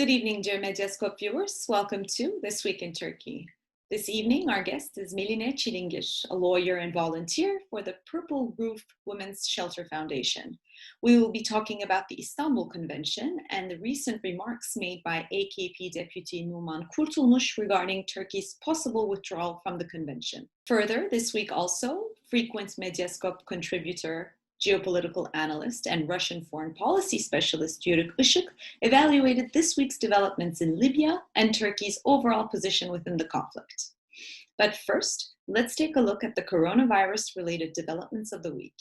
Good evening, dear Medyascope viewers. Welcome to This Week in Turkey. This evening, our guest is Meline Çilingir, a lawyer and volunteer for the Purple Roof Women's Shelter Foundation. We will be talking about the Istanbul Convention and the recent remarks made by AKP Deputy Numan Kurtulmuş regarding Turkey's possible withdrawal from the convention. Further, this week also, frequent Medyascope contributor, geopolitical analyst, and Russian foreign policy specialist Yörük Işık evaluated this week's developments in Libya and Turkey's overall position within the conflict. But first, let's take a look at the coronavirus-related developments of the week.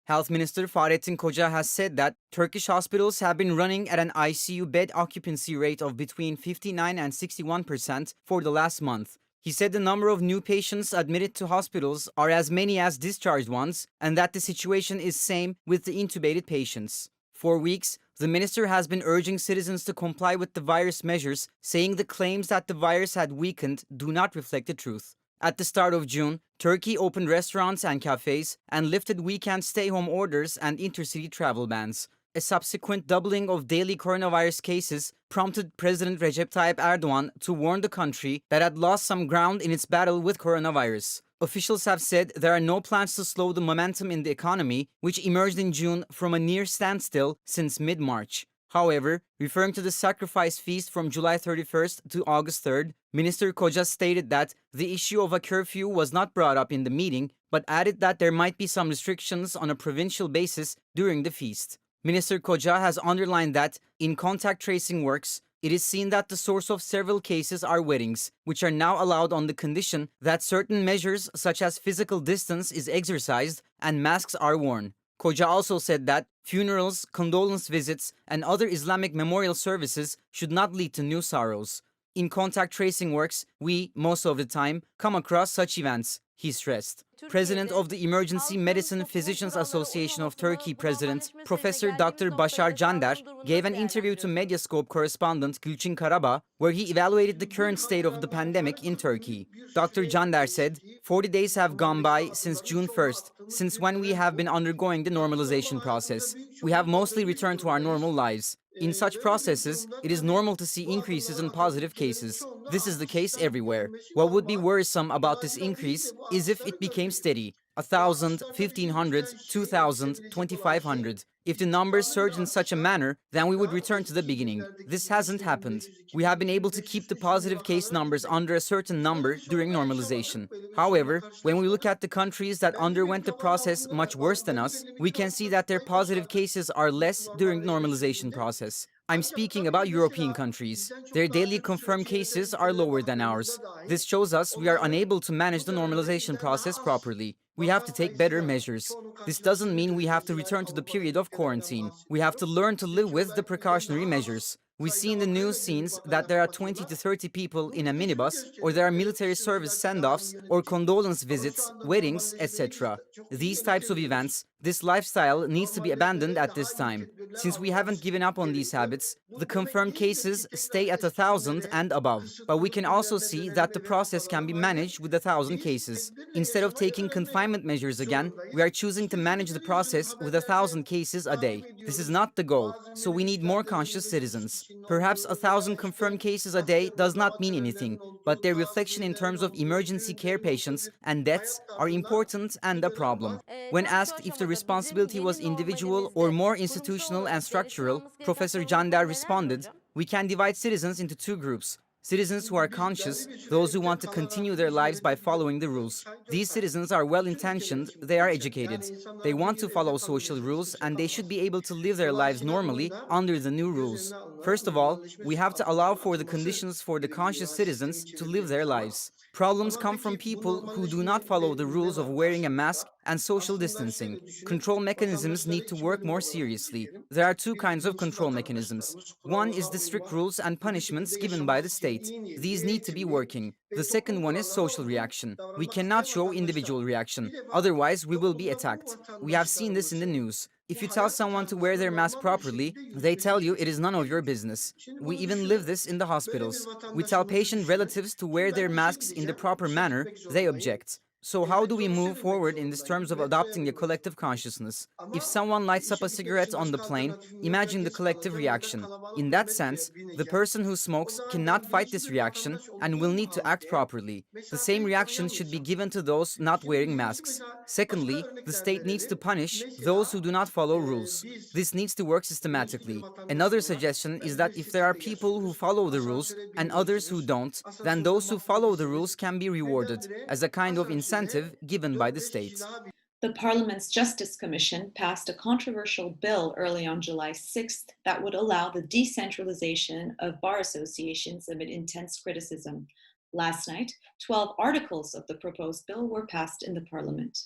Health Minister Fahrettin Koca has said that Turkish hospitals have been running at an ICU bed occupancy rate of between 59 and 61% for the last month. He said the number of new patients admitted to hospitals are as many as discharged ones, and that the situation is same with the intubated patients. For weeks, the minister has been urging citizens to comply with the virus measures, saying the claims that the virus had weakened do not reflect the truth. At the start of June, Turkey opened restaurants and cafes and lifted weekend stay-home orders and intercity travel bans. A subsequent doubling of daily coronavirus cases prompted President Recep Tayyip Erdogan to warn the country that had lost some ground in its battle with coronavirus. Officials have said there are no plans to slow the momentum in the economy, which emerged in June from a near standstill since mid-March. However, referring to the sacrifice feast from July 31st to August 3rd, Minister Koca stated that the issue of a curfew was not brought up in the meeting, but added that there might be some restrictions on a provincial basis during the feast. Minister Koca has underlined that, in contact tracing works, it is seen that the source of several cases are weddings, which are now allowed on the condition that certain measures such as physical distance is exercised and masks are worn. Koca also said that funerals, condolence visits, and other Islamic memorial services should not lead to new sorrows. In contact tracing works, we, most of the time, come across such events, he stressed. President of the Emergency Medicine Physicians Association of Turkey President, Professor Dr. Başar Cander, gave an interview to Medyascope correspondent Gülçin Karabağ, where he evaluated the current state of the pandemic in Turkey. Dr. Cander said, 40 days have gone by since June 1st, since when we have been undergoing the normalization process. We have mostly returned to our normal lives. In such processes, it is normal to see increases in positive cases. This is the case everywhere. What would be worrisome about this increase is if it became steady. 1,000, 1,500, 2,000, 2,500. If the numbers surge in such a manner, then we would return to the beginning. This hasn't happened. We have been able to keep the positive case numbers under a certain number during normalization. However, when we look at the countries that underwent the process much worse than us, we can see that their positive cases are less during the normalization process. I'm speaking about European countries. Their daily confirmed cases are lower than ours. This shows us we are unable to manage the normalization process properly. We have to take better measures. This doesn't mean we have to return to the period of quarantine. We have to learn to live with the precautionary measures. We see in the news scenes that there are 20 to 30 people in a minibus, or there are military service send-offs, or condolence visits, weddings, etc. These types of events, this lifestyle needs to be abandoned at this time. Since we haven't given up on these habits, the confirmed cases stay at 1,000 and above. But we can also see that the process can be managed with 1,000 cases. Instead of taking confinement measures again, we are choosing to manage the process with 1,000 cases a day. This is not the goal, so we need more conscious citizens. Perhaps 1,000 confirmed cases a day does not mean anything, but their reflection in terms of emergency care patients and deaths are important and a problem. When asked if the responsibility was individual or more institutional and structural, Professor Cander responded, "We can divide citizens into two groups. Citizens who are conscious, those who want to continue their lives by following the rules. These citizens are well-intentioned, they are educated. They want to follow social rules and they should be able to live their lives normally under the new rules. First of all, we have to allow for the conditions for the conscious citizens to live their lives. Problems come from people who do not follow the rules of wearing a mask and social distancing. Control mechanisms need to work more seriously. There are two kinds of control mechanisms. One is the strict rules and punishments given by the state. These need to be working. The second one is social reaction. We cannot show individual reaction. Otherwise, we will be attacked. We have seen this in the news. If you tell someone to wear their mask properly, they tell you it is none of your business. We even live this in the hospitals. We tell patient relatives to wear their masks in the proper manner, they object. So how do we Soru şu move bilmek forward in these zorundayım. terms of Net adopting a duyabiliyorum. collective consciousness? If Ama someone lights up a işi bitmek cigarette için on the başka plane, alternatifim yok. Ya imagine the geç collective kalacağım ya da reaction. In kalabalık bir that sense, metroya the bineceğim. person who O smokes zaman cannot ben fight bilinçli this bir reaction vatandaş and will olduğum need to act halde properly. The same mesafeyi reaction should be koruyamayacağım. given to those not Şimdi wearing bilinçli masks. mesela başka Secondly, the örnekler state needs to verelim. punish those who Mesela do not follow rules. biz This needs to work bilinçli bir systematically. vatandaş Another olarak suggestion is that if there are Belfast people who yaşıyoruz. follow the rules Asansöre and others who biniyorsunuz. don't, then Asansörde those who masa follow the rules değilsiniz. can be rewarded Birdenbire as a kind of incentive asansöre given by the 4-5 kişi state. daha The Parliament's Justice Commission passed a controversial bill early on July 6th that would allow the decentralization of bar associations amid intense criticism. Last night, 12 articles of the proposed bill were passed in the Parliament.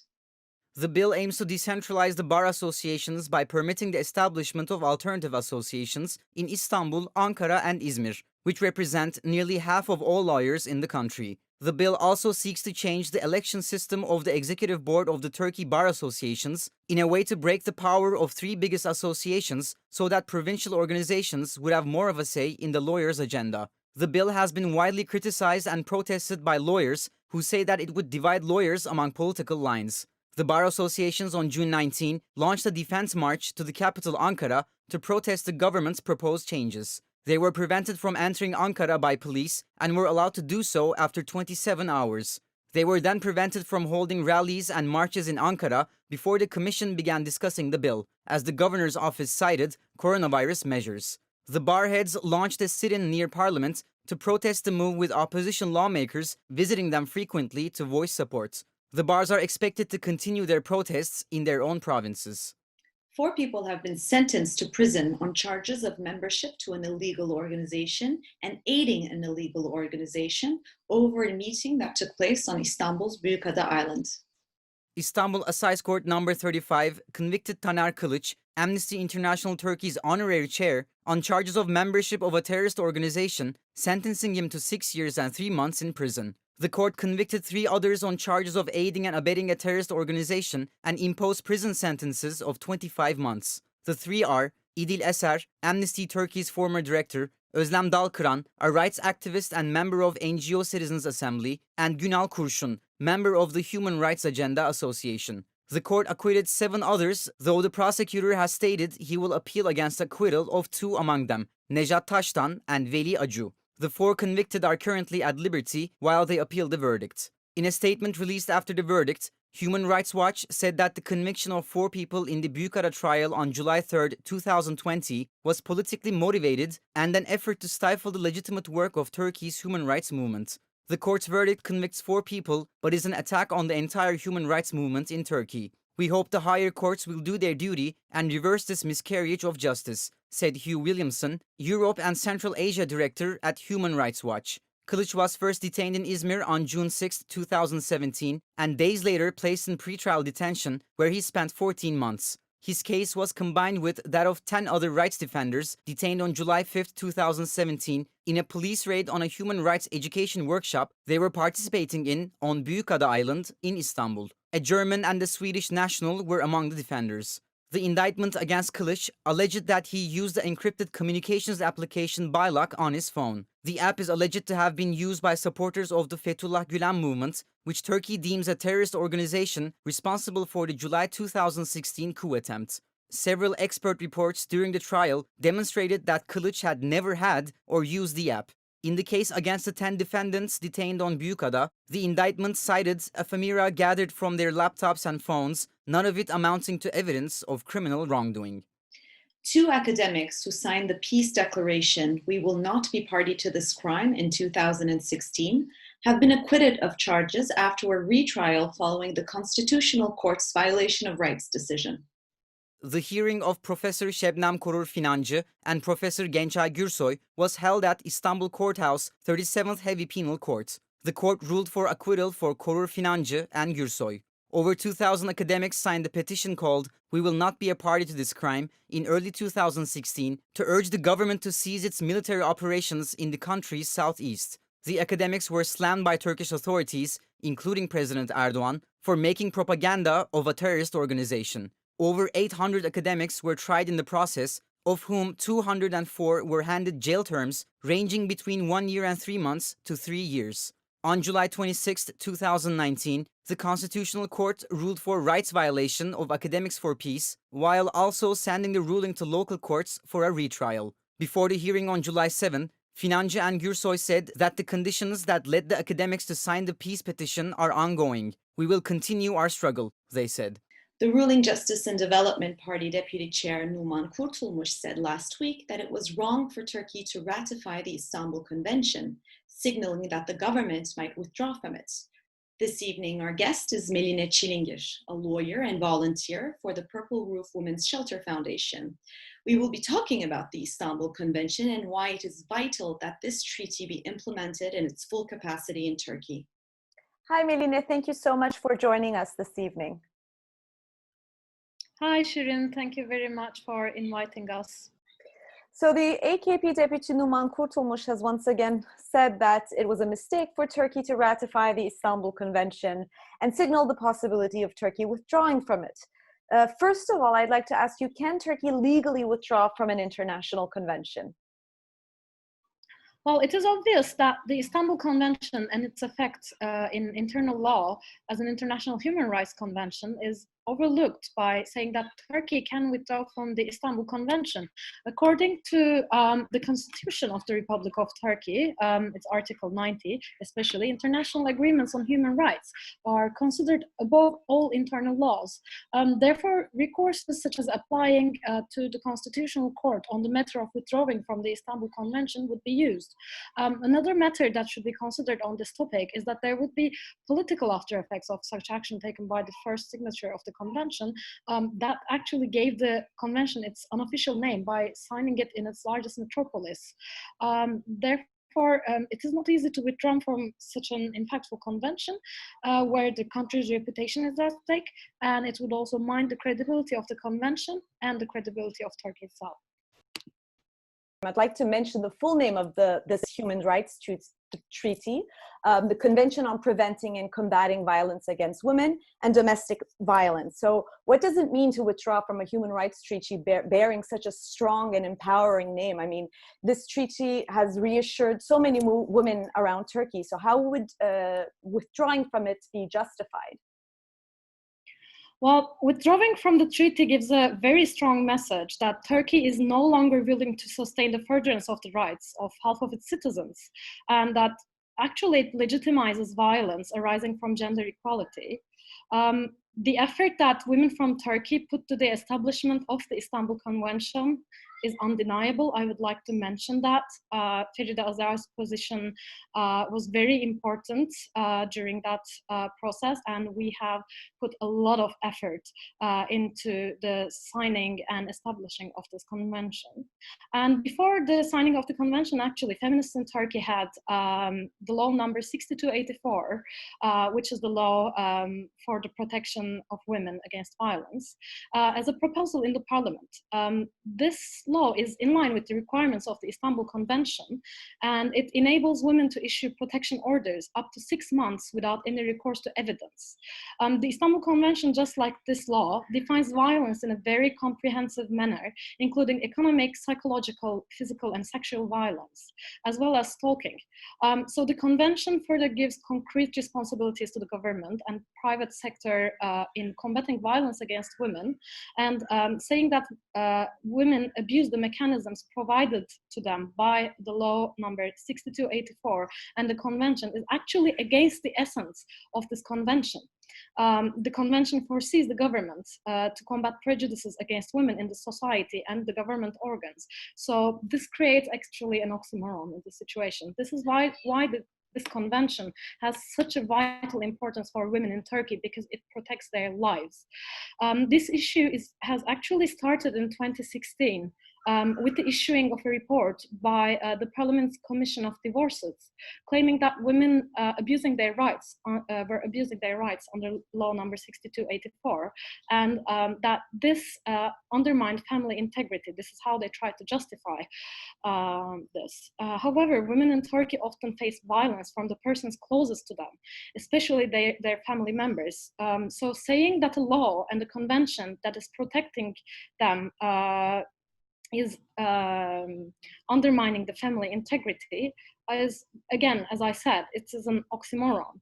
The bill aims to decentralize the bar associations by permitting the establishment of alternative associations in Istanbul, Ankara, and Izmir, which represent nearly half of all lawyers in the country. The bill also seeks to change the election system of the executive board of the Turkey Bar Associations in a way to break the power of three biggest associations so that provincial organizations would have more of a say in the lawyers' agenda. The bill has been widely criticized and protested by lawyers who say that it would divide lawyers among political lines. The bar associations on June 19 launched a defense march to the capital Ankara to protest the government's proposed changes. They were prevented from entering Ankara by police and were allowed to do so after 27 hours. They were then prevented from holding rallies and marches in Ankara before the commission began discussing the bill, as the governor's office cited coronavirus measures. The barheads launched a sit-in near parliament to protest the move, with opposition lawmakers visiting them frequently to voice support. The bars are expected to continue their protests in their own provinces. 4 people have been sentenced to prison on charges of membership to an illegal organization and aiding an illegal organization over a meeting that took place on Istanbul's Büyükada Island. Istanbul Assize Court Number 35 convicted Taner Kılıç, Amnesty International Turkey's honorary chair, on charges of membership of a terrorist organization, sentencing him to 6 years and 3 months in prison. The court convicted 3 others on charges of aiding and abetting a terrorist organization and imposed prison sentences of 25 months. The 3 are İdil Eser, Amnesty Turkey's former director, Özlem Dalkıran, a rights activist and member of NGO Citizens Assembly, and Günal Kurşun, member of the Human Rights Agenda Association. The court acquitted 7 others, though the prosecutor has stated he will appeal against acquittal of 2 among them, Nejat Taştan and Veli Acu. The 4 convicted are currently at liberty while they appeal the verdict. In a statement released after the verdict, Human Rights Watch said that the conviction of 4 people in the Büyükada trial on July 3, 2020 was politically motivated and an effort to stifle the legitimate work of Turkey's human rights movement. The court's verdict convicts 4 people, but is an attack on the entire human rights movement in Turkey. We hope the higher courts will do their duty and reverse this miscarriage of justice, said Hugh Williamson, Europe and Central Asia Director at Human Rights Watch. Kılıç was first detained in Izmir on June 6, 2017, and days later placed in pretrial detention, where he spent 14 months. His case was combined with that of 10 other rights defenders detained on July 5, 2017, in a police raid on a human rights education workshop they were participating in on Büyükada Island in Istanbul. A German and a Swedish national were among the defenders. The indictment against Kılıç alleged that he used the encrypted communications application Bylock on his phone. The app is alleged to have been used by supporters of the Fethullah Gülen movement, which Turkey deems a terrorist organization responsible for the July 2016 coup attempt. Several expert reports during the trial demonstrated that Kılıç had never had or used the app. In the case against the 10 defendants detained on Büyükada, the indictment cited ephemera gathered from their laptops and phones, none of it amounting to evidence of criminal wrongdoing. 2 academics who signed the peace declaration, "We will not be party to this crime," in 2016, have been acquitted of charges after a retrial following the Constitutional Court's violation of rights decision. The hearing of Professor Şebnem Korur Financı and Professor Gençay Gürsoy was held at Istanbul Courthouse 37th Heavy Penal Court. The court ruled for acquittal for Korur Financı and Gürsoy. Over 2,000 academics signed a petition called "We Will Not Be a Party to This Crime" in early 2016 to urge the government to cease its military operations in the country's southeast. The academics were slammed by Turkish authorities, including President Erdogan, for making propaganda of a terrorist organization. Over 800 academics were tried in the process, of whom 204 were handed jail terms ranging between 1 year and 3 months to 3 years. On July 26, 2019, the Constitutional Court ruled for rights violation of Academics for Peace, while also sending the ruling to local courts for a retrial. Before the hearing on July 7, Financı and Gürsoy said that the conditions that led the academics to sign the peace petition are ongoing. We will continue our struggle, they said. The ruling Justice and Development Party Deputy Chair Numan Kurtulmuş said last week that it was wrong for Turkey to ratify the Istanbul Convention, signaling that the government might withdraw from it. This evening, our guest is Meline Çilingir, a lawyer and volunteer for the Purple Roof Women's Shelter Foundation. We will be talking about the Istanbul Convention and why it is vital that this treaty be implemented in its full capacity in Turkey. Hi, Meline. Thank you so much for joining us this evening. Hi, Shirin. Thank you very much for inviting us. So the AKP Deputy Numan Kurtulmuş has once again said that it was a mistake for Turkey to ratify the Istanbul Convention and signaled the possibility of Turkey withdrawing from it. First of all, I'd like to ask you, can Turkey legally withdraw from an international convention? Well, it is obvious that the Istanbul Convention and its effect in internal law as an international human rights convention is overlooked by saying that Turkey can withdraw from the Istanbul Convention. According to the Constitution of the Republic of Turkey, its Article 90, especially, international agreements on human rights are considered above all internal laws. Therefore, recourses such as applying to the Constitutional Court on the matter of withdrawing from the Istanbul Convention would be used. Another matter that should be considered on this topic is that there would be political after effects of such action taken by the first signature of the convention that actually gave the convention its unofficial name by signing it in its largest metropolis. Therefore, it is not easy to withdraw from such an impactful convention where the country's reputation is at stake, and it would also mine the credibility of the convention and the credibility of Turkey itself. I'd like to mention the full name of this human rights treaty, the Convention on Preventing and Combating Violence Against Women and Domestic Violence. So what does it mean to withdraw from a human rights treaty bearing such a strong and empowering name? I mean, this treaty has reassured so many women around Turkey. So how would withdrawing from it be justified? Well, withdrawing from the treaty gives a very strong message that Turkey is no longer willing to sustain the furtherance of the rights of half of its citizens, and that actually it legitimizes violence arising from gender equality. The effort that women from Turkey put to the establishment of the Istanbul Convention is undeniable. I would like to mention that Feride Azar's position was very important during that process, and we have put a lot of effort into the signing and establishing of this convention. And before the signing of the convention, actually, feminists in Turkey had the law number 6284, which is the law for the protection of women against violence, as a proposal in the parliament. This law is in line with the requirements of the Istanbul Convention, and it enables women to issue protection orders up to 6 months without any recourse to evidence. The Istanbul Convention, just like this law, defines violence in a very comprehensive manner, including economic, psychological, physical, and sexual violence, as well as stalking. So the convention further gives concrete responsibilities to the government and private sector in combating violence against women, and saying that women abuse the mechanisms provided to them by the law number 6284 and the convention is actually against the essence of this convention. The convention foresees the government to combat prejudices against women in the society and the government organs. So this creates actually an oxymoron in the situation. This is why this convention has such a vital importance for women in Turkey, because it protects their lives. This issue has actually started in 2016 with the issuing of a report by the Parliament's Commission of Divorces, claiming that women were abusing their rights under law number 6284, and that this undermined family integrity. This is how they tried to justify this. However, women in Turkey often face violence from the persons closest to them, especially their family members. So saying that a law and a convention that is protecting them is undermining the family integrity is, again, as I said, it is an oxymoron.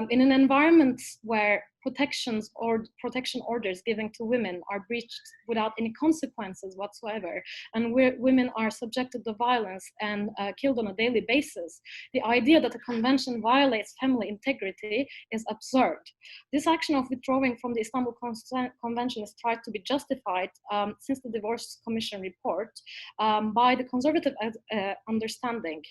In an environment where protection orders given to women are breached without any consequences whatsoever, and where women are subjected to violence and killed on a daily basis, the idea that a convention violates family integrity is absurd. This action of withdrawing from the Istanbul Convention is tried to be justified since the Divorce Commission report by the conservative understanding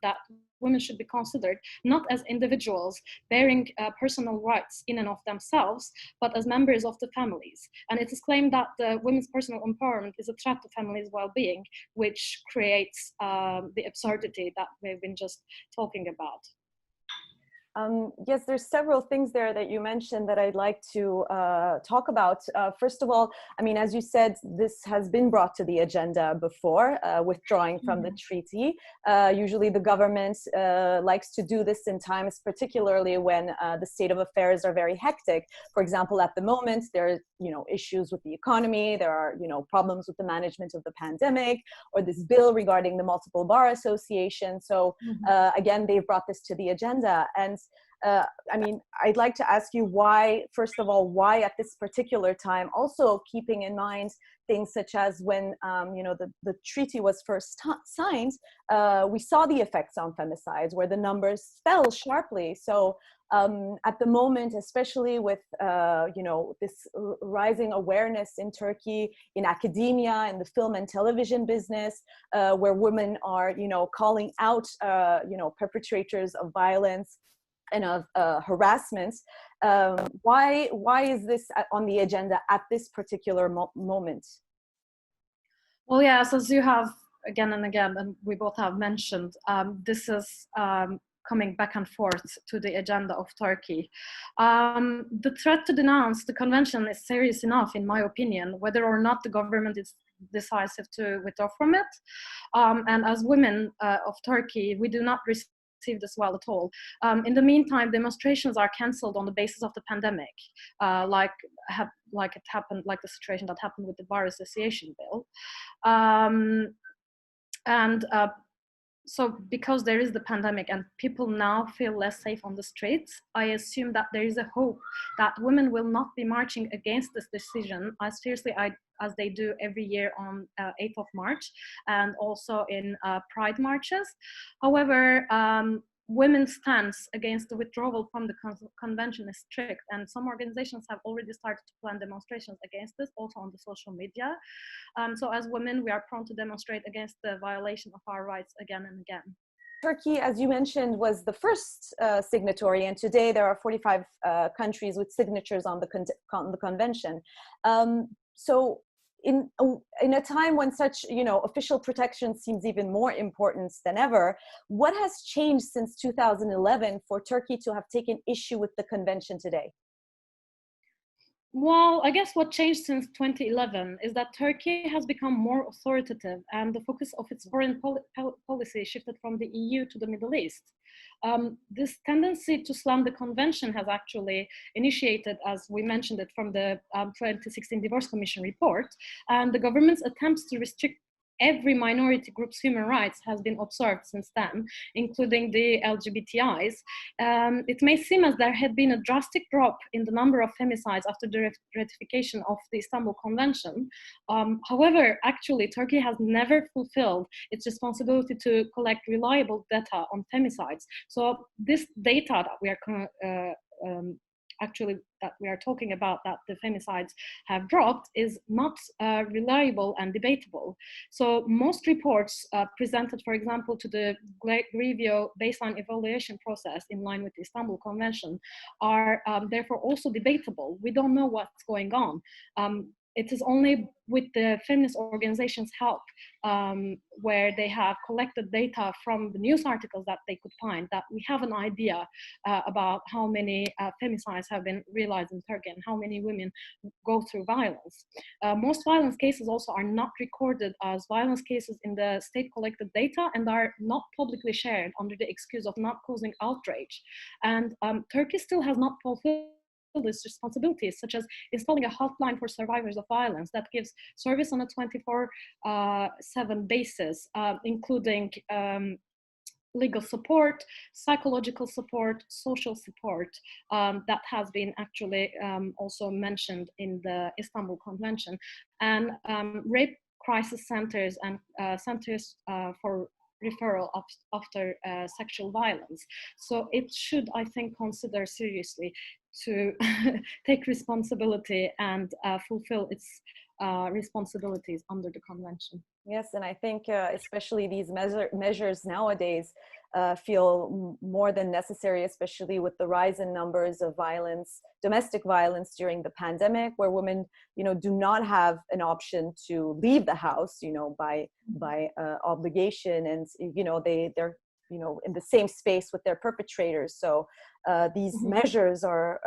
that women should be considered not as individuals bearing personal rights in and of themselves, but as members of the families. And it is claimed that the women's personal empowerment is a threat to families' well-being, which creates the absurdity that we've been just talking about. Yes, there's several things there that you mentioned that I'd like to talk about. First of all, I mean, as you said, this has been brought to the agenda before, withdrawing from the treaty. Usually the government likes to do this in times, particularly when the state of affairs are very hectic. For example, at the moment, there are, issues with the economy, there are, problems with the management of the pandemic, or this bill regarding the multiple bar association. So again, they've brought this to the agenda. And I mean, I'd like to ask you why, first of all, why at this particular time, also keeping in mind things such as when, the treaty was first signed, we saw the effects on femicides where the numbers fell sharply. So at the moment, especially with, this rising awareness in Turkey, in academia, in the film and television business, where women are, calling out, perpetrators of violence and of harassment. Why is this on the agenda at this particular moment? Well, yes, as you have again and again, and we both have mentioned, this is coming back and forth to the agenda of Turkey. The threat to denounce the convention is serious enough, in my opinion, whether or not the government is decisive to withdraw from it. And as women of Turkey, we do not receive this well at all. In the meantime, demonstrations are cancelled on the basis of the pandemic, like it happened, like the situation that happened with the Bar Association bill. So because there is the pandemic and people now feel less safe on the streets, I assume that there is a hope that women will not be marching against this decision as fiercely as they do every year on 8th of March and also in Pride marches. However, women's stance against the withdrawal from the convention is strict, and some organizations have already started to plan demonstrations against this, also on the social media. So as women, we are prone to demonstrate against the violation of our rights again and again. Turkey, as you mentioned, was the first signatory, and today there are 45 countries with signatures on the convention. So in a time when such, official protection seems even more important than ever, what has changed since 2011 for Turkey to have taken issue with the convention today? Well, I guess what changed since 2011 is that Turkey has become more authoritative and the focus of its foreign policy shifted from the EU to the Middle East. This tendency to slam the convention has actually initiated, as we mentioned it, from the 2016 Divorce Commission report, and the government's attempts to restrict every minority group's human rights has been observed since then, including the LGBTIs. It may seem as there had been a drastic drop in the number of femicides after the ratification of the Istanbul Convention. However, actually, Turkey has never fulfilled its responsibility to collect reliable data on femicides. So this data that we are that we are talking about, that the femicides have dropped, is not reliable and debatable. So most reports presented, for example, to the Grevio baseline evaluation process in line with the Istanbul Convention are therefore also debatable. We don't know what's going on. It is only with the feminist organizations' help, where they have collected data from the news articles that they could find, that we have an idea about how many femicides have been realized in Turkey and how many women go through violence. Most violence cases also are not recorded as violence cases in the state collected data and are not publicly shared under the excuse of not causing outrage. And Turkey still has not fulfilled these responsibilities, such as installing a hotline for survivors of violence that gives service on a 24/7 basis, including legal support, psychological support, social support, that has been actually also mentioned in the Istanbul Convention, and rape crisis centers and centers for referral after sexual violence. So it should, I think, consider seriously to take responsibility and fulfill its responsibilities under the convention. Yes, and I think especially these measures nowadays feel more than necessary, especially with the rise in numbers of violence, domestic violence during the pandemic, where women, do not have an option to leave the house, by obligation, and they're in the same space with their perpetrators. So these measures are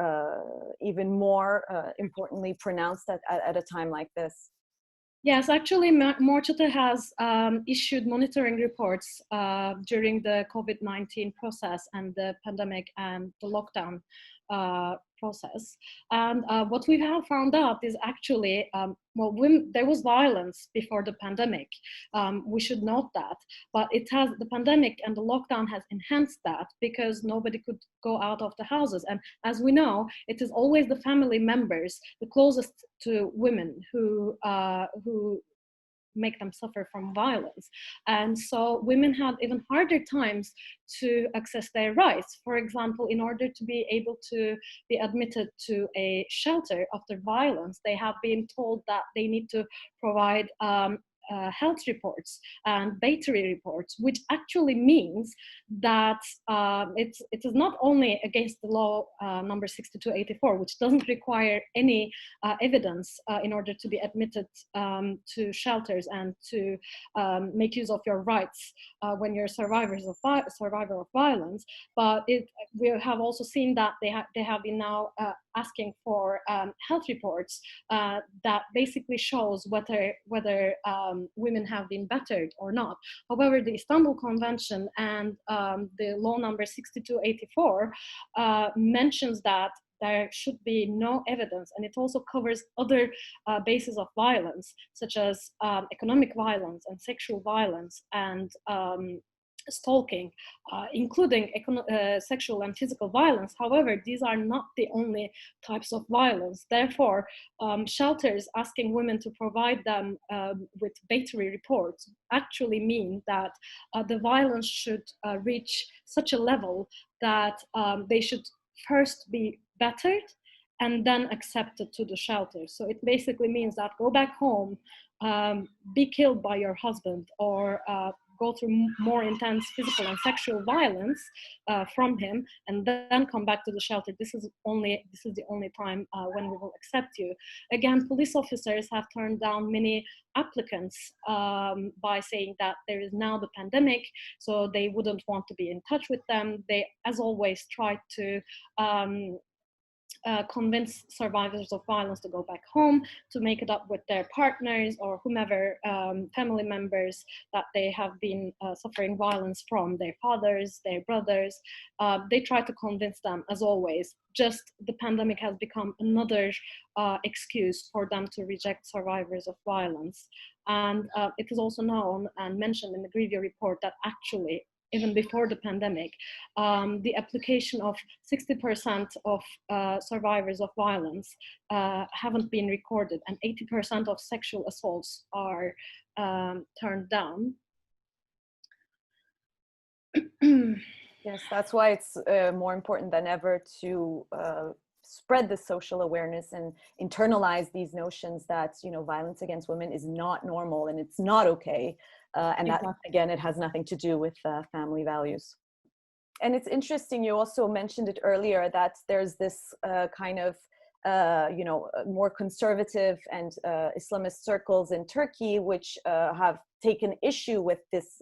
even more importantly pronounced at a time like this. Yes, actually, Morchata has issued monitoring reports during the COVID-19 process and the pandemic and the lockdown process. And what we have found out is actually, there was violence before the pandemic. We should note that, but the pandemic and the lockdown has enhanced that because nobody could go out of the houses. And as we know, it is always the family members, the closest to women, who make them suffer from violence. And so women have even harder times to access their rights. For example, in order to be able to be admitted to a shelter after violence, they have been told that they need to provide health reports and battery reports, which actually means that it is not only against the law number 6284, which doesn't require any evidence in order to be admitted to shelters and to make use of your rights when you're a survivor of violence, but we have also seen that they have been now asking for health reports that basically shows whether women have been battered or not. However, the Istanbul Convention and the law number 6284 mentions that there should be no evidence, and it also covers other bases of violence, such as economic violence and sexual violence and stalking, including sexual and physical violence. However, these are not the only types of violence. Therefore, shelters asking women to provide them with battery reports actually mean that the violence should reach such a level that they should first be battered and then accepted to the shelter. So it basically means that go back home, be killed by your husband, or go through more intense physical and sexual violence from him, and then come back to the shelter. This is the only time when we will accept you. Again, police officers have turned down many applicants by saying that there is now the pandemic, so they wouldn't want to be in touch with them. They, as always, try to convince survivors of violence to go back home, to make it up with their partners or whomever family members that they have been suffering violence from, their fathers, their brothers. They try to convince them, as always. Just the pandemic has become another excuse for them to reject survivors of violence. And it is also known and mentioned in the Grevio report that actually, even before the pandemic, the application of 60% of survivors of violence haven't been recorded, and 80% of sexual assaults are turned down. Yes, that's why it's more important than ever to spread the social awareness and internalize these notions that, violence against women is not normal and it's not okay. And that, again, it has nothing to do with family values. And it's interesting, you also mentioned it earlier, that there's this kind of, more conservative and Islamist circles in Turkey, which have taken issue with this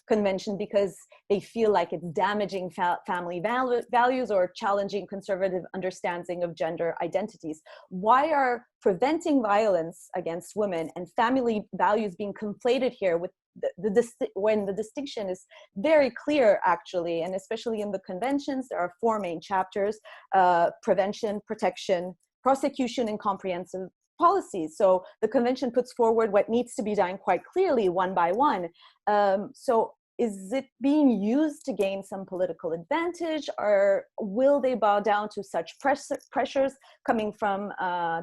convention because they feel like it's damaging family values or challenging conservative understanding of gender identities. Why are preventing violence against women and family values being conflated here with when the distinction is very clear, actually, and especially in the conventions, there are four main chapters: prevention, protection, prosecution, and comprehensive policies. So the convention puts forward what needs to be done quite clearly, one by one. So is it being used to gain some political advantage, or will they bow down to such pressures coming from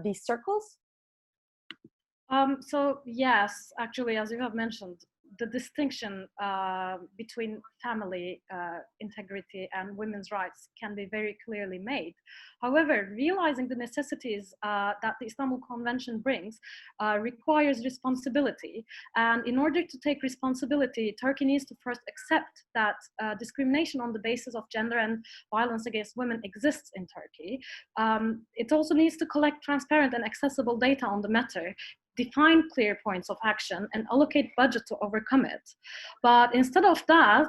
these circles? So yes, actually, as you have mentioned, the distinction between family integrity and women's rights can be very clearly made. However, realizing the necessities that the Istanbul Convention brings requires responsibility. And in order to take responsibility, Turkey needs to first accept that discrimination on the basis of gender and violence against women exists in Turkey. It also needs to collect transparent and accessible data on the matter, define clear points of action, and allocate budget to overcome it. But instead of that,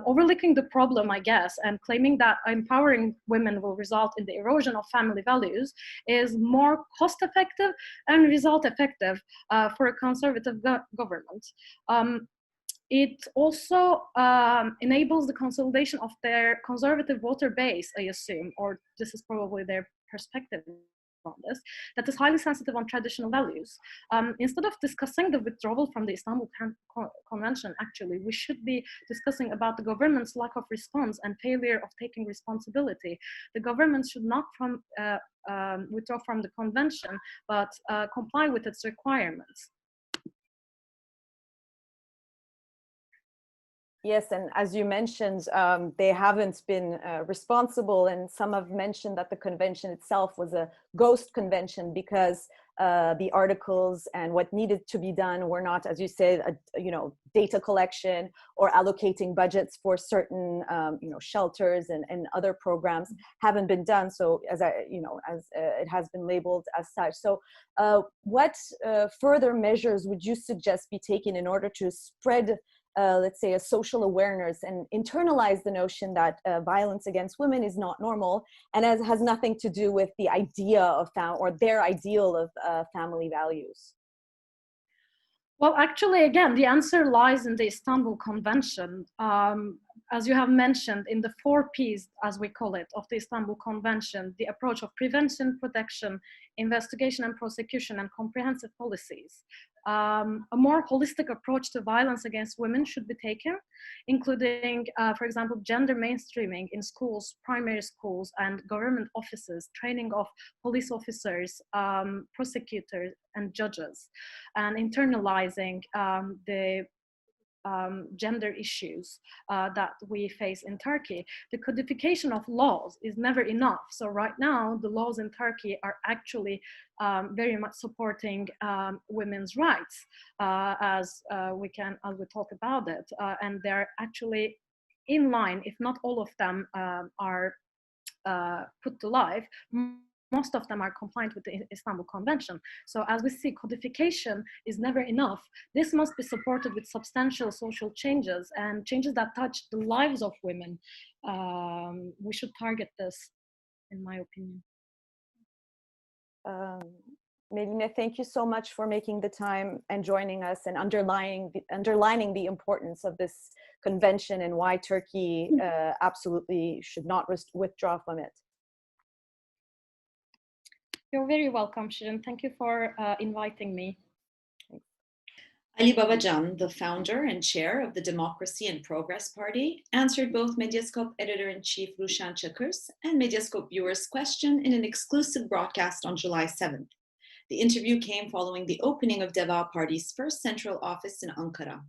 overlooking the problem, I guess, and claiming that empowering women will result in the erosion of family values is more cost-effective and result-effective for a conservative government. It also enables the consolidation of their conservative voter base, I assume, or this is probably their perspective on this, that is highly sensitive on traditional values. Instead of discussing the withdrawal from the Istanbul Convention, actually, we should be discussing about the government's lack of response and failure of taking responsibility. The government should not withdraw from the convention, but comply with its requirements. Yes, and as you mentioned, they haven't been responsible, and some have mentioned that the convention itself was a ghost convention because the articles and what needed to be done were not, as you said, data collection or allocating budgets for certain, shelters and other programs haven't been done. So as it has been labeled as such. So what further measures would you suggest be taken in order to spread let's say, a social awareness and internalize the notion that violence against women is not normal and has nothing to do with the idea of or their ideal of family values? Well, actually, again, the answer lies in the Istanbul Convention. As you have mentioned, in the 4 Ps, as we call it, of the Istanbul Convention, the approach of prevention, protection, investigation and prosecution, and comprehensive policies. A more holistic approach to violence against women should be taken, including, for example, gender mainstreaming in schools, primary schools, and government offices, training of police officers, prosecutors, and judges, and internalizing the gender issues that we face in Turkey. The codification of laws is never enough. So right now, the laws in Turkey are actually very much supporting women's rights, as we talk about it, and they're actually in line, if not all of them are put to life. Most of them are compliant with the Istanbul Convention. So as we see, codification is never enough. This must be supported with substantial social changes and changes that touch the lives of women. We should target this, in my opinion. Meline, thank you so much for making the time and joining us and underlining the importance of this convention and why Turkey absolutely should not withdraw from it. You're very welcome, Shirin. Thank you for inviting me. Ali Babacan, the founder and chair of the Democracy and Progress Party, answered both Medyascope editor-in-chief Rushan Çakır's and Medyascope viewers' question in an exclusive broadcast on July 7th. The interview came following the opening of Deva Party's first central office in Ankara.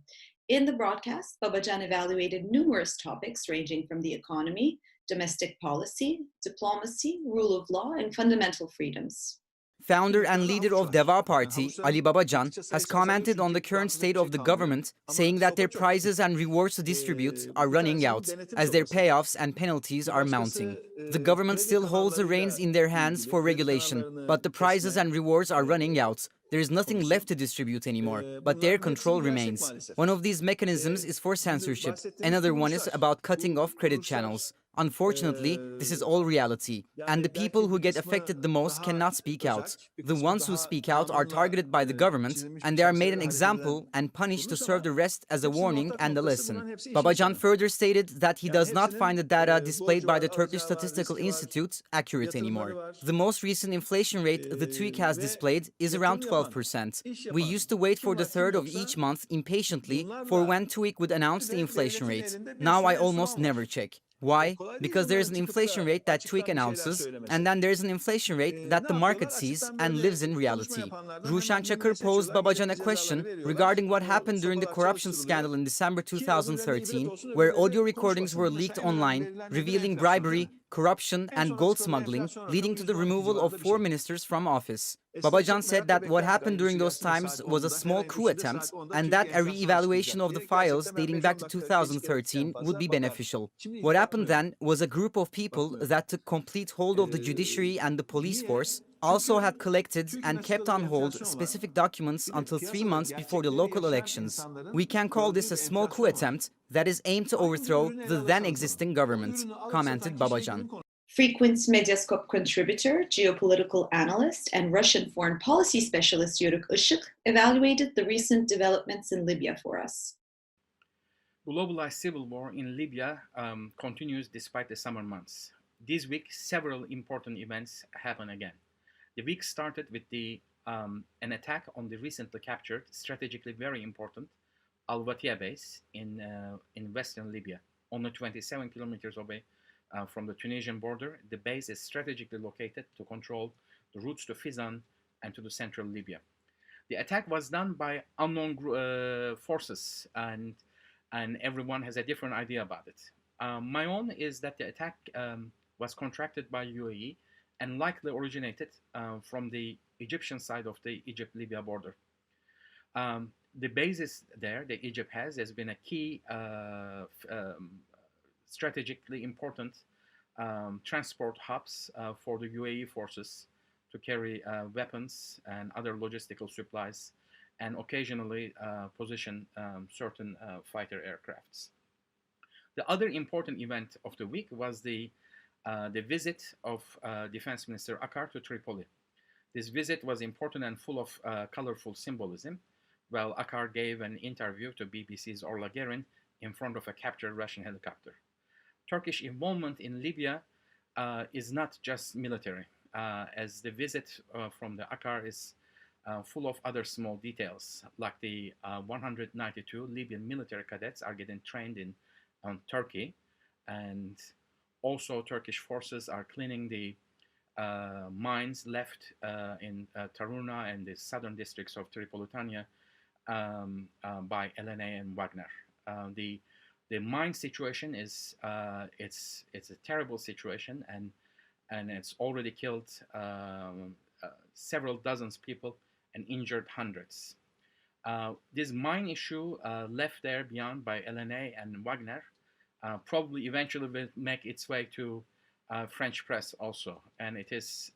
In the broadcast, Babacan evaluated numerous topics ranging from the economy, domestic policy, diplomacy, rule of law, and fundamental freedoms. Founder and leader of Deva Party, Ali Babacan, has commented on the current state of the government, saying that their prizes and rewards to distribute are running out, as their payoffs and penalties are mounting. The government still holds the reins in their hands for regulation, but the prizes and rewards are running out. There is nothing left to distribute anymore, but their control remains. One of these mechanisms is for censorship. Another one is about cutting off credit channels. Unfortunately, this is all reality, and the people who get affected the most cannot speak out. The ones who speak out are targeted by the government, and they are made an example and punished to serve the rest as a warning and a lesson. Babacan further stated that he does not find the data displayed by the Turkish Statistical Institute accurate anymore. The most recent inflation rate the TÜİK has displayed is around 12%. We used to wait for the third of each month impatiently for when TÜİK would announce the inflation rate. Now I almost never check. Why? Because there's an inflation rate that TÜİK announces, and then there's an inflation rate that the market sees and lives in reality. Ruşen Çakır posed Babacan a question regarding what happened during the corruption scandal in December 2013, where audio recordings were leaked online, revealing bribery, corruption, and gold smuggling, leading to the removal of 4 ministers from office. Babacan said that what happened during those times was a small coup attempt, and that a re-evaluation of the files dating back to 2013 would be beneficial. What happened then was a group of people that took complete hold of the judiciary and the police force, also had collected and kept on hold specific documents until 3 months before the local elections. We can call this a small coup attempt that is aimed to overthrow the then existing government, commented Babacan. Frequent Medyascope contributor, geopolitical analyst, and Russian foreign policy specialist Yörük Işık evaluated the recent developments in Libya for us. Globalized civil war in Libya continues despite the summer months. This week, several important events happen again. The week started with an attack on the recently captured, strategically very important Al-Watiya base in western Libya, only 27 kilometers away from the Tunisian border. The base is strategically located to control the routes to Fizan and to the central Libya. The attack was done by unknown forces, and everyone has a different idea about it. My own is that the attack was contracted by UAE and likely originated from the Egyptian side of the Egypt-Libya border. The bases there that Egypt has been a key strategically important transport hubs for the UAE forces to carry weapons and other logistical supplies, and occasionally position certain fighter aircrafts. The other important event of the week was the visit of Defense Minister Akar to Tripoli. This visit was important and full of colorful symbolism, while Akar gave an interview to BBC's Orla Guerin in front of a captured Russian helicopter. Turkish involvement in Libya is not just military, as the visit from the Akar is full of other small details, like the 192 Libyan military cadets are getting trained in Turkey, and also Turkish forces are cleaning the mines left in Taruna and the southern districts of Tripolitania by LNA and Wagner. The mine situation is it's a terrible situation, and it's already killed several dozens people and injured hundreds. This mine issue left there beyond by LNA and Wagner probably eventually will make its way to French press also, and it is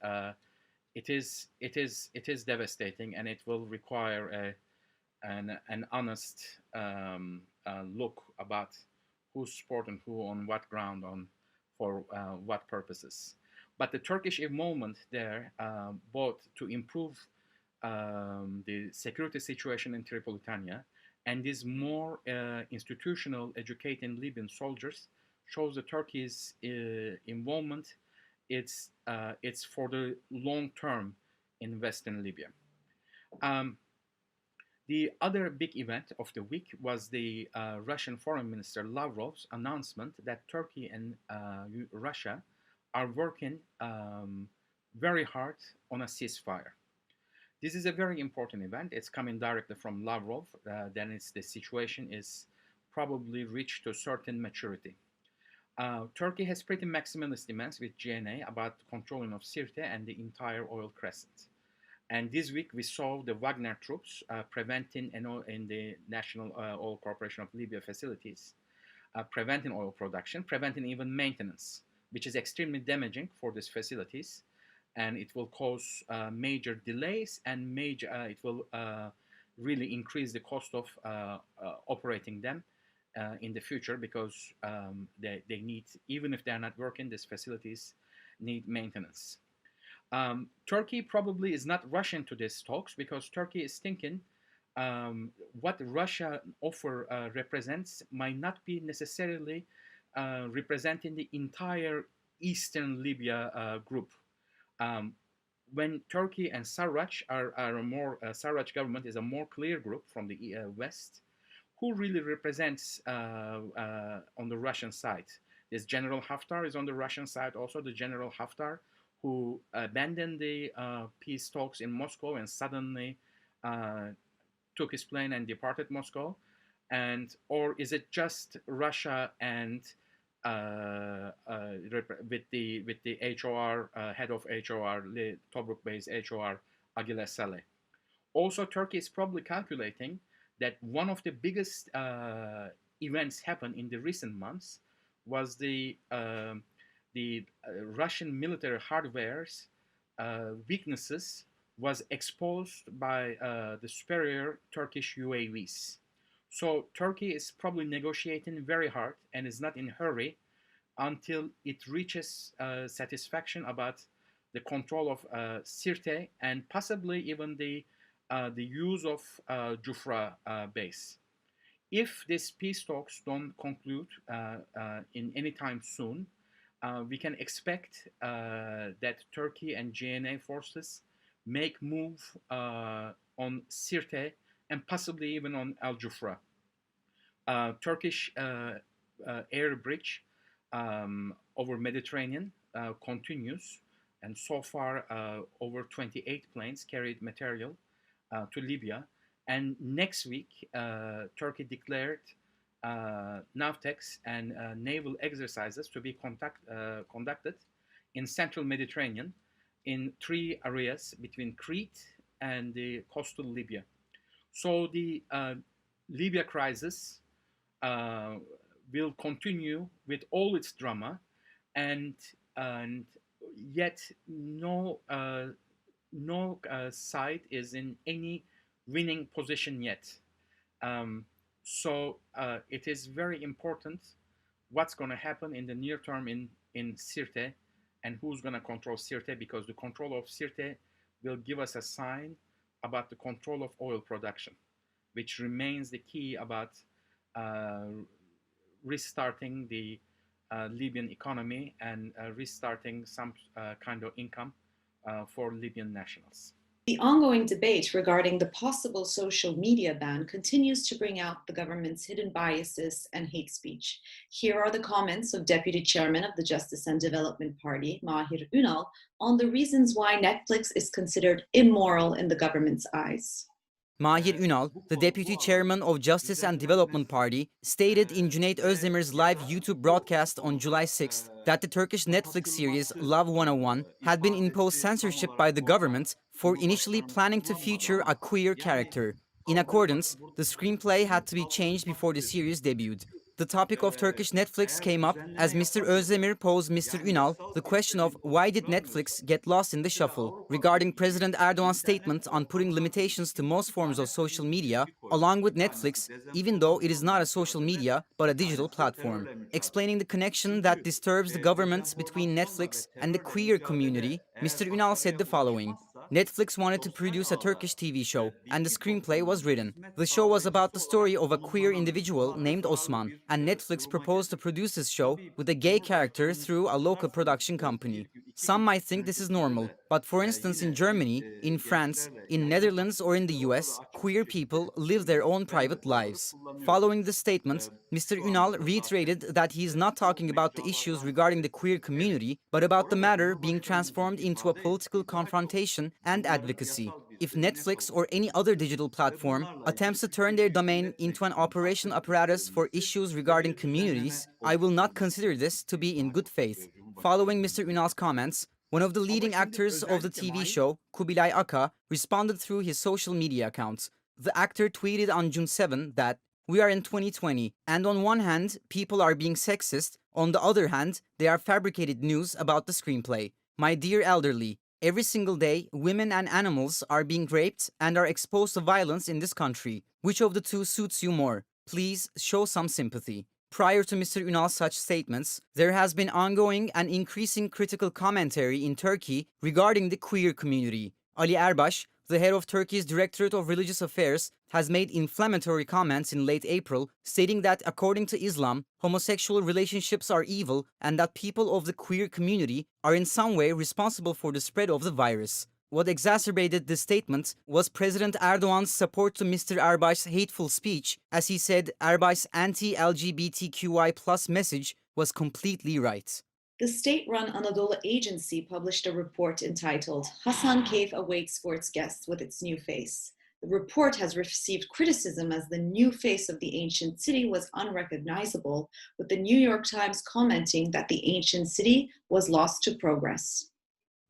devastating, and it will require an honest look about who's supporting who on what ground for what purposes. But the Turkish involvement there, both to improve the security situation in Tripolitania and this more institutional educating Libyan soldiers, shows that Turkey's involvement it's for the long term in Western Libya. The other big event of the week was the Russian Foreign Minister Lavrov's announcement that Turkey and Russia are working very hard on a ceasefire. This is a very important event. It's coming directly from Lavrov. Then the situation is probably reached to a certain maturity. Turkey has pretty maximalist demands with GNA about controlling of Sirte and the entire oil crescent. And this week we saw the Wagner troops preventing in the National Oil Corporation of Libya facilities, preventing oil production, preventing even maintenance, which is extremely damaging for these facilities, and it will cause major delays, and it will really increase the cost of operating them, in the future because they need, even if they're not working, these facilities need maintenance. Turkey probably is not rushing to these talks because Turkey is thinking what Russia offer represents might not be necessarily representing the entire Eastern Libya group. When Turkey and Sarraj are a more, Sarraj government is a more clear group from the West, who really represents on the Russian side. This General Haftar is on the Russian side also, the General Haftar who abandoned the peace talks in Moscow and suddenly took his plane and departed Moscow. And or is it just Russia and with the HOR head of HOR, the Tobruk-based HOR, Agile Saleh. Also, Turkey is probably calculating that one of the biggest events happened in the recent months was the Russian military hardware's weaknesses was exposed by the superior Turkish UAVs. So Turkey is probably negotiating very hard and is not in a hurry until it reaches satisfaction about the control of Sirte and possibly even the use of Jufra base. If these peace talks don't conclude in any time soon, we can expect that Turkey and JNA forces make move on Sirte and possibly even on Al Jufra. Turkish air bridge over Mediterranean continues, and so far over 28 planes carried material to Libya. And next week, Turkey declared NAVTEX and naval exercises to be conducted in central Mediterranean in 3 areas between Crete and the coastal Libya. So the Libya crisis will continue with all its drama, and yet no side is in any winning position yet. So it is very important what's going to happen in the near term in Sirte and who's going to control Sirte, because the control of Sirte will give us a sign about the control of oil production, which remains the key about restarting the Libyan economy and restarting some kind of income for Libyan nationals. The ongoing debate regarding the possible social media ban continues to bring out the government's hidden biases and hate speech. Here are the comments of Deputy Chairman of the Justice and Development Party, Mahir Ünal, on the reasons why Netflix is considered immoral in the government's eyes. Mahir Ünal, the deputy chairman of Justice and Development Party, stated in Cüneyt Özdemir's live YouTube broadcast on July 6th that the Turkish Netflix series Love 101 had been imposed censorship by the government for initially planning to feature a queer character. In accordance, the screenplay had to be changed before the series debuted. The topic of Turkish Netflix came up as Mr. Özdemir posed Mr. Ünal the question of why did Netflix get lost in the shuffle regarding President Erdogan's statement on putting limitations to most forms of social media, along with Netflix, even though it is not a social media but a digital platform. Explaining the connection that disturbs the government between Netflix and the queer community, Mr. Ünal said the following. Netflix wanted to produce a Turkish TV show, and the screenplay was written. The show was about the story of a queer individual named Osman, and Netflix proposed to produce this show with a gay character through a local production company. Some might think this is normal, but for instance in Germany, in France, in Netherlands or in the US, queer people live their own private lives. Following this statement, Mr. Ünal reiterated that he is not talking about the issues regarding the queer community, but about the matter being transformed into a political confrontation and advocacy. If Netflix or any other digital platform attempts to turn their domain into an operation apparatus for issues regarding communities, I will not consider this to be in good faith. Following Mr. Ünal's comments, one of the leading actors of the TV show, Kubilay Aka, responded through his social media accounts. The actor tweeted on June 7 that, "We are in 2020, and on one hand, people are being sexist, on the other hand, they are fabricated news about the screenplay. My dear elderly, every single day, women and animals are being raped and are exposed to violence in this country. Which of the two suits you more? Please show some sympathy. Prior to Mr. Ünal's such statements, there has been ongoing and increasing critical commentary in Turkey regarding the queer community. Ali Erbaş, the head of Turkey's Directorate of Religious Affairs, has made inflammatory comments in late April, stating that according to Islam, homosexual relationships are evil and that people of the queer community are in some way responsible for the spread of the virus. What exacerbated this statement was President Erdogan's support to Mr. Erbaş's hateful speech, as he said Erbaş's anti-LGBTQI+ message was completely right. The state-run Anadolu Agency published a report entitled Hasankeyf awaits for its guests with its new face. The report has received criticism as the new face of the ancient city was unrecognizable, with the New York Times commenting that the ancient city was lost to progress.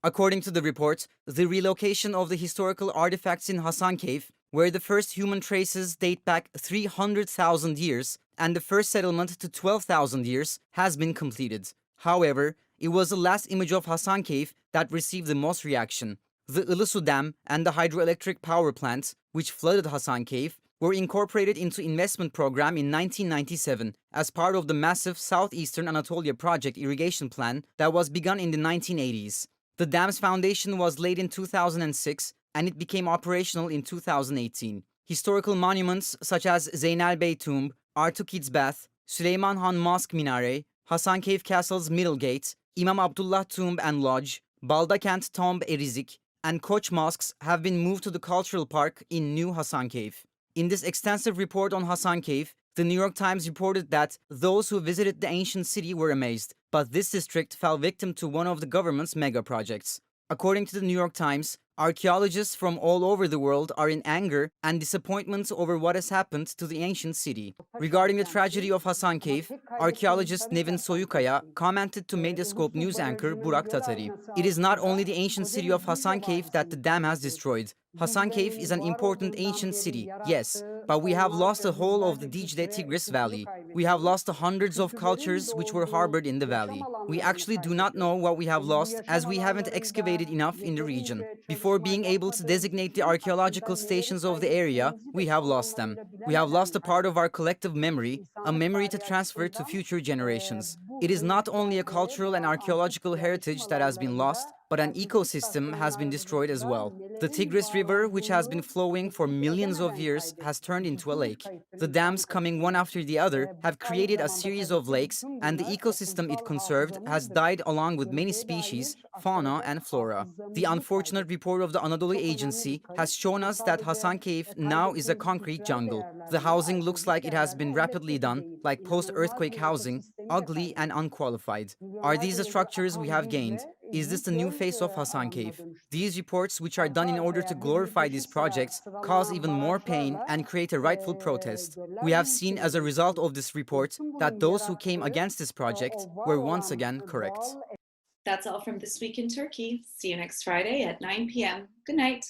According to the report, the relocation of the historical artifacts in Hasankeyf, where the first human traces date back 300,000 years and the first settlement to 12,000 years, has been completed. However, it was the last image of Hasankeyf that received the most reaction. The Ilısu Dam and the hydroelectric power plant, which flooded Hasankeyf, were incorporated into investment program in 1997 as part of the massive Southeastern Anatolia project irrigation plan that was begun in the 1980s. The dam's foundation was laid in 2006 and it became operational in 2018. Historical monuments such as Zeynel Bey Tomb, Artukid's Bath, Süleyman Han Mosque Minare, Hasankeyf Castle's Middle Gate, Imam Abdullah Tomb and Lodge, Baldakent Tomb Erizik, and Koç mosques have been moved to the cultural park in New Hasankeyf. In this extensive report on Hasankeyf, the New York Times reported that those who visited the ancient city were amazed, but this district fell victim to one of the government's mega projects. According to the New York Times, archaeologists from all over the world are in anger and disappointment over what has happened to the ancient city. Regarding the tragedy of Hasankeyf, archaeologist Nevin Soyukaya commented to Medyascope news anchor Burak Tatari. It is not only the ancient city of Hasankeyf that the dam has destroyed. Hasankeyf is an important ancient city, yes, but we have lost the whole of the Dicle Tigris Valley. We have lost the hundreds of cultures which were harbored in the valley. We actually do not know what we have lost as we haven't excavated enough in the region. Before being able to designate the archaeological stations of the area, we have lost them. We have lost a part of our collective memory, a memory to transfer to future generations. It is not only a cultural and archaeological heritage that has been lost, but an ecosystem has been destroyed as well. The Tigris River, which has been flowing for millions of years, has turned into a lake. The dams coming one after the other have created a series of lakes, and the ecosystem it conserved has died along with many species, fauna and flora. The unfortunate report of the Anadolu Agency has shown us that Hasankeyf now is a concrete jungle. The housing looks like it has been rapidly done, like post-earthquake housing, ugly and unqualified. Are these the structures we have gained? Is this the new face of Hasankeyf? These reports, which are done in order to glorify these projects, cause even more pain and create a rightful protest. We have seen as a result of this report that those who came against this project were once again correct. That's all from This Week in Turkey. See you next Friday at 9 p.m. Good night.